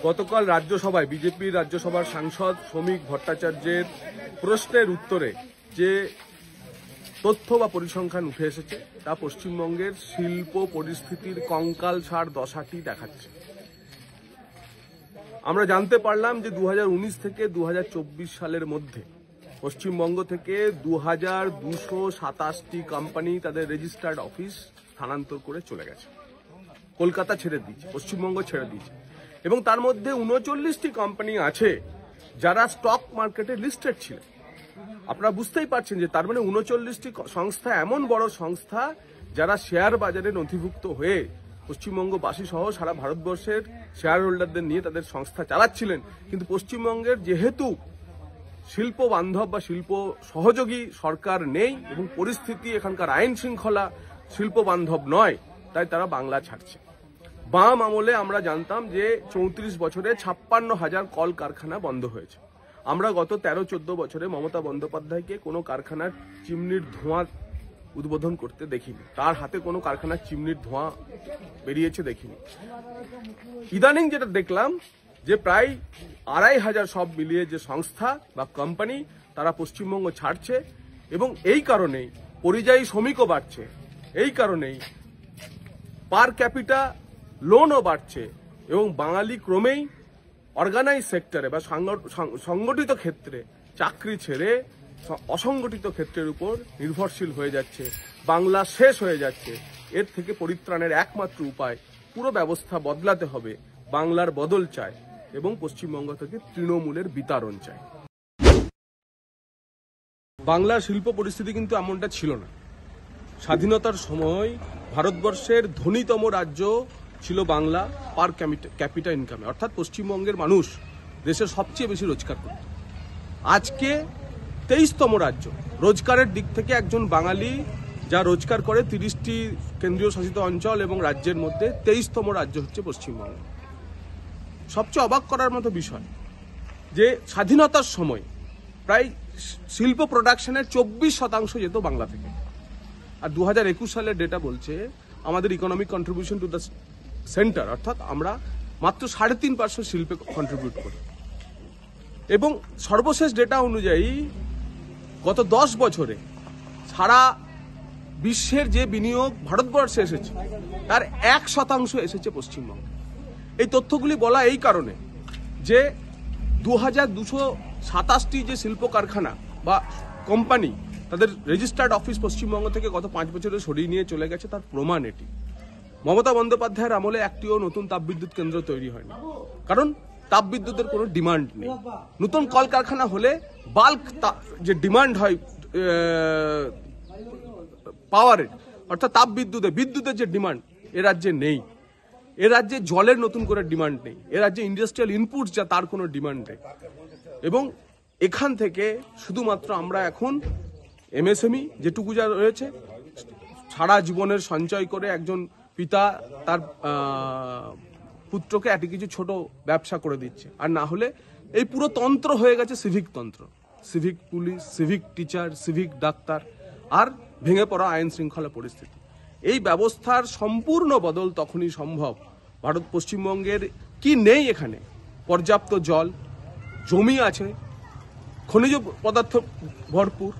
গতকাল রাজ্যসভায় বিজেপির রাজ্যসভার সাংসদ শ্রমিক ভট্টাচার্যের প্রশ্নের উত্তরে যে তথ্য বা পরিসংখ্যান উঠে এসেছে তা পশ্চিমবঙ্গের শিল্প পরিস্থিতির কঙ্কালসার দশাটি দেখাচ্ছে। আমরা জানতে পারলাম যে 2019 থেকে 2024 সালের মধ্যে পশ্চিমবঙ্গ থেকে 2227টি কোম্পানি তাদের রেজিস্টার্ড অফিস স্থানান্তর করে চলে গেছে, কলকাতা ছেড়ে দিয়েছে, পশ্চিমবঙ্গ ছেড়ে দিয়েছে। এবং তার মধ্যে 39টি কোম্পানি আছে যারা স্টক মার্কেটে লিস্টেড ছিল। আপনারা বুঝতেই পারছেন যে তার মানে 39টি সংস্থা এমন বড় সংস্থা যারা শেয়ার বাজারে নথিভুক্ত হয়ে পশ্চিমবঙ্গবাসী সহ সারা ভারতবর্ষের শেয়ার হোল্ডারদের নিয়ে তাদের সংস্থা চালাচ্ছিলেন। কিন্তু পশ্চিমবঙ্গের যেহেতু শিল্প বান্ধব বা শিল্প সহযোগী সরকার নেই এবং পরিস্থিতি এখানকার আইন শৃঙ্খলা শিল্প বান্ধব নয়, তাই তারা বাংলা ছাড়ছে। বাম আমলে আমরা জানতাম যে 34 বছরে 56,000 কল কারখানা বন্ধ হয়েছে। আমরা গত 13-14 বছরে মমতা বন্দ্যোপাধ্যায়কে কোনো কারখানার চিমনির ধোঁয়া উদ্বোধন করতে দেখিনি, তার হাতে কোনো কারখানার চিমনির ধোঁয়া বেরিয়েছে দেখিনি। ইদানিং যেটা দেখলাম যে প্রায় 2,500 সব মিলিয়ে যে সংস্থা বা কোম্পানি তারা পশ্চিমবঙ্গ ছাড়ছে এবং এই কারণেই পরিযায়ী শ্রমিকও বাড়ছে, এই কারণেই পার ক্যাপিটা লোনও বাড়ছে এবং বাঙালি ক্রমেই অর্গানাইজ সেক্টরে বা সংগঠিত ক্ষেত্রে চাকরি ছেড়ে অসংগঠিত ক্ষেত্রের উপর নির্ভরশীল হয়ে যাচ্ছে। বাংলা শেষ হয়ে যাচ্ছে। এর থেকে পরিত্রাণের একমাত্র উপায় পুরো ব্যবস্থা বদলাতে হবে। বাংলার বদল চায় এবং পশ্চিমবঙ্গ থেকে তৃণমূলের বিতাড়ন চায়। বাংলার শিল্প পরিস্থিতি কিন্তু এমনটা ছিল না। স্বাধীনতার সময় ভারতবর্ষের ধনীতম রাজ্য ছিল বাংলা পার ক্যাপিটা ইনকামে, অর্থাৎ পশ্চিমবঙ্গের মানুষ দেশের সবচেয়ে বেশি রোজগার করত। আজকে 23তম রাজ্য রোজগারের দিক থেকে। একজন বাঙালি যা রোজগার করে 30টি কেন্দ্রীয় শাসিত অঞ্চল এবং রাজ্যের মধ্যে 23তম রাজ্য হচ্ছে পশ্চিমবঙ্গ। সবচেয়ে অবাক করার মতো বিষয় যে স্বাধীনতার সময় প্রায় শিল্প প্রোডাকশনের 24% যেত বাংলা থেকে, আর 2021 সালের ডেটা বলছে আমাদের economic contribution to the centre, অর্থাৎ আমরা মাত্র 3.5% শিল্পে কন্ট্রিবিউট করি। এবং সর্বশেষ ডেটা অনুযায়ী গত 10 বছরে সারা বিশ্বের যে বিনিয়োগ ভারতবর্ষে এসেছে তার 1% এসেছে পশ্চিমবঙ্গে। এই তথ্যগুলি বলা এই কারণে যে 2227টি যে শিল্প কারখানা বা কোম্পানি তাদের রেজিস্টার্ড অফিস পশ্চিমবঙ্গ থেকে গত 5 বছরে সরিয়ে নিয়ে চলে গেছে, তার প্রমাণ এটি। মমতা বন্দ্যোপাধ্যায়ের আমলে একটিও নতুন তাপবিদ্যুৎ কেন্দ্র তৈরি হয়নি, কারণ তাপবিদ্যুতের কোনো ডিমান্ড নেই। নতুন কলকারখানা হলে বাল্ক যে ডিমান্ড হয় পাওয়ারের, অর্থাৎ বিদ্যুতের যে ডিমান্ড এ রাজ্যে নেই। এ রাজ্যে জলের নতুন করে ডিমান্ড নেই, এ রাজ্যে ইন্ডাস্ট্রিয়াল ইনপুটস যা তার কোনো ডিমান্ড নেই। এবং এখান থেকে শুধুমাত্র আমরা এখন এমএসএমই যেটুকু যা রয়েছে, সারা জীবনের সঞ্চয় করে একজন পিতা তার পুত্রকে একটি কিছু ছোট ব্যবসা করে দিচ্ছে, আর না হলে এই পুরো তন্ত্র হয়ে গেছে সিভিক তন্ত্র, civic police, civic teacher, civic ডাক্তার, আর ভেঙে পড়া আইন শৃঙ্খলা পরিস্থিতি। এই ব্যবস্থার সম্পূর্ণ বদল তখনই সম্ভব পশ্চিমবঙ্গের কি নেই এখানে পর্যাপ্ত জল, জমি আছে, খনিজ পদার্থ ভরপুর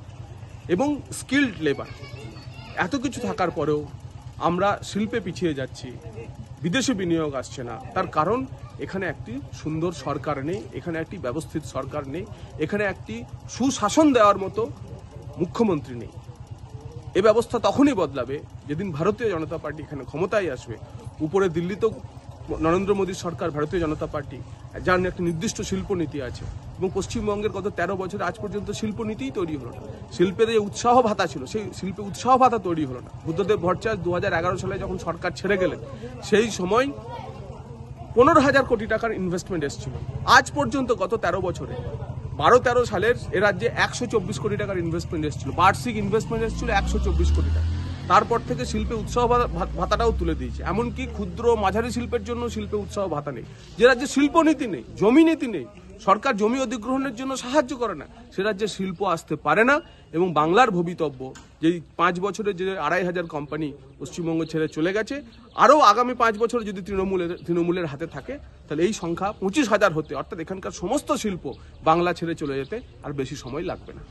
এবং স্কিল্ড লেবার। এত কিছু থাকার পরেও আমরা শিল্পে পিছিয়ে যাচ্ছি, বিদেশি বিনিয়োগ আসছে না। তার কারণ এখানে একটি সুন্দর সরকার নেই, এখানে একটি ব্যবস্থিত সরকার নেই, এখানে একটি সুশাসন দেওয়ার মতো মুখ্যমন্ত্রী নেই। এ ব্যবস্থা তখনই বদলাবে যেদিন ভারতীয় জনতা পার্টি এখানে ক্ষমতায় আসবে। উপরে দিল্লিতেও নরেন্দ্র মোদীর সরকার, ভারতীয় জনতা পার্টি, যার একটা নির্দিষ্ট শিল্পনীতি আছে, এবং পশ্চিমবঙ্গের গত 13 বছরে আজ পর্যন্ত শিল্পনীতিই তৈরি হলো না। শিল্পের যে উৎসাহ ভাতা ছিল সেই শিল্পে উৎসাহ ভাতা তৈরি হলো না। বুদ্ধদেব ভট্টাচার্য 2011 সালে যখন সরকার ছেড়ে গেলেন সেই সময় 15,000 কোটি টাকার ইনভেস্টমেন্ট এসেছিল। আজ পর্যন্ত গত 13 বছরে 12-13 সালের এ রাজ্যে 124 কোটি টাকার ইনভেস্টমেন্ট এসেছিল, বার্ষিক ইনভেস্টমেন্ট এসেছিল 124 কোটি টাকা। তারপর থেকে শিল্পে উৎসাহ ভাতাটাও তুলে দিয়েছে। এমনকি ক্ষুদ্র মাঝারি শিল্পের জন্য শিল্পে উৎসাহ ভাতা নেই। যে রাজ্যে শিল্পনীতি নেই, জমি নীতি নেই, সরকার জমি অধিগ্রহণের জন্য সাহায্য করে না, সে রাজ্যে শিল্প আসতে পারে না। এবং বাংলার ভবিতব্য যে 5 বছরে যে 2,500 কোম্পানি পশ্চিমবঙ্গ ছেড়ে চলে গেছে, আরও আগামী 5 বছর যদি তৃণমূলের হাতে থাকে তাহলে এই সংখ্যা 25,000 হতে, অর্থাৎ এখানকার সমস্ত শিল্প বাংলা ছেড়ে চলে যেতে আর বেশি সময় লাগবে না।